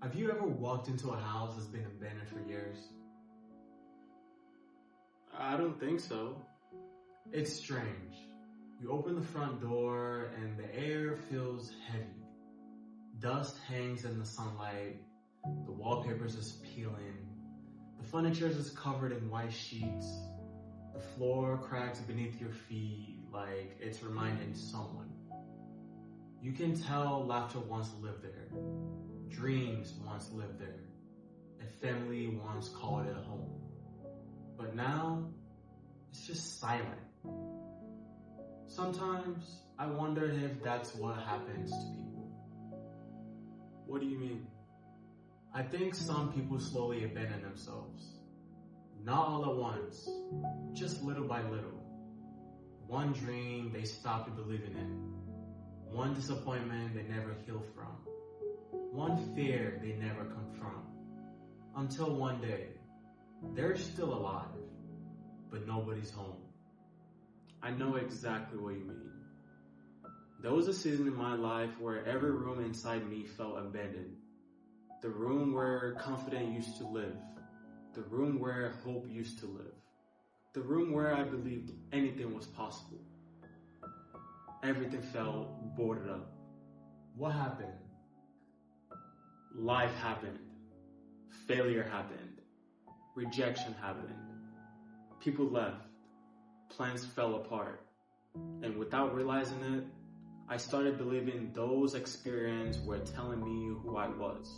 Have you ever walked into a house that's been abandoned for years? I don't think so. It's strange. You open the front door and the air feels heavy. Dust hangs in the sunlight. The wallpaper's just peeling. The furniture is just covered in white sheets. The floor cracks beneath your feet like it's reminding someone. You can tell laughter once lived there. Dreams once lived there. A family once called it a home. But now, it's just silent. Sometimes I wonder if that's what happens to people. What do you mean? I think some people slowly abandon themselves. Not all at once, just little by little. One dream they stopped believing in. One disappointment they never healed from. One fear they never confront. Until one day, they're still alive, but nobody's home. I know exactly what you mean. There was a season in my life where every room inside me felt abandoned. The room where confidence used to live. The room where hope used to live. The room where I believed anything was possible. Everything felt boarded up. What happened? Life happened. Failure happened. Rejection happened. People left. Plans fell apart. And without realizing it, I started believing those experiences were telling me who I was.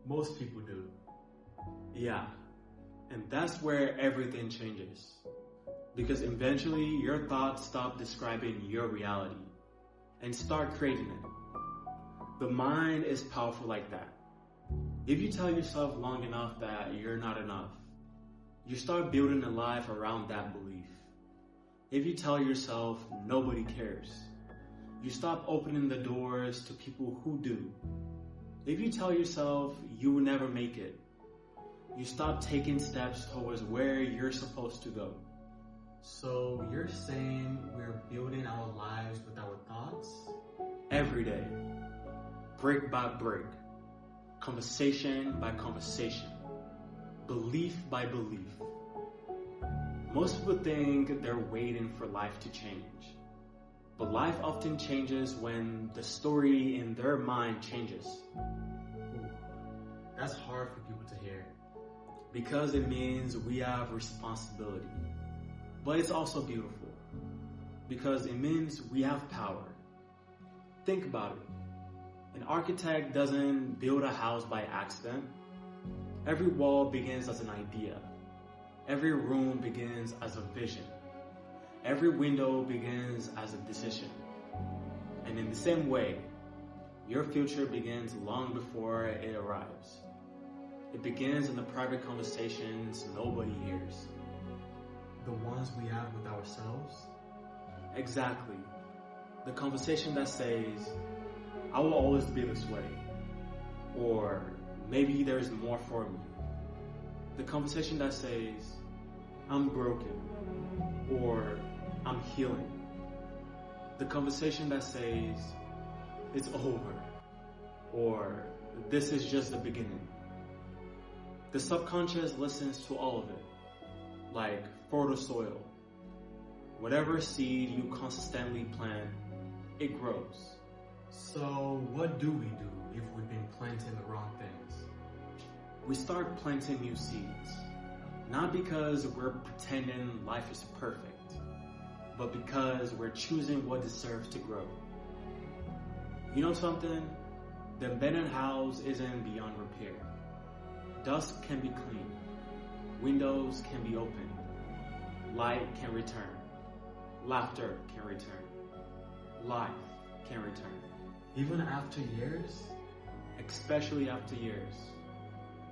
Most people do. Yeah. And that's where everything changes. Because eventually your thoughts stop describing your reality and start creating it. The mind is powerful like that. If you tell yourself long enough that you're not enough, you start building a life around that belief. If you tell yourself nobody cares, you stop opening the doors to people who do. If you tell yourself you will never make it, you stop taking steps towards where you're supposed to go. So you're saying we're building our lives with our thoughts? Every day, brick by brick, conversation by conversation, belief by belief. Most people think they're waiting for life to change. But life often changes when the story in their mind changes. Ooh, that's hard for people to hear. Because it means we have responsibility. But it's also beautiful. Because it means we have power. Think about it. An architect doesn't build a house by accident. Every wall begins as an idea. Every room begins as a vision. Every window begins as a decision. And in the same way, your future begins long before it arrives. It begins in the private conversations nobody hears. The ones we have with ourselves? Exactly. The conversation that says, I will always be this way. Or maybe there's more for me. The conversation that says, I'm broken. Or I'm healing. The conversation that says, it's over. Or this is just the beginning. The subconscious listens to all of it. Like fertile soil. Whatever seed you consistently plant, it grows. So what do we do if we've been planting the wrong things? We start planting new seeds. Not because we're pretending life is perfect, but because we're choosing what deserves to grow. You know something? The abandoned house isn't beyond repair. Dust can be cleaned. Windows can be opened. Light can return. Laughter can return. Life can return. Even after years? Especially after years.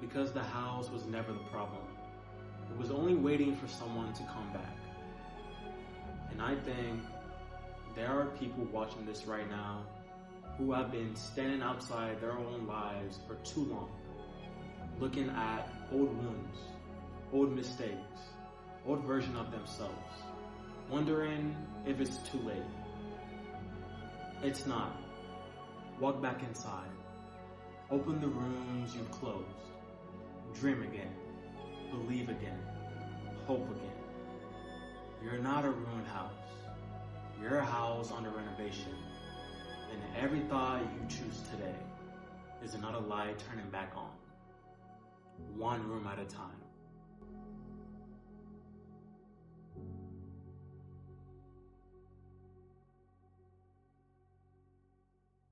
Because the house was never the problem. It was only waiting for someone to come back. And I think there are people watching this right now who have been standing outside their own lives for too long, looking at old wounds, old mistakes, old version of themselves, wondering if it's too late. It's not. Walk back inside. Open the rooms you've closed. Dream again. Believe again. Hope again. You're not a ruined house. You're a house under renovation. And every thought you choose today is another light turning back on. One room at a time.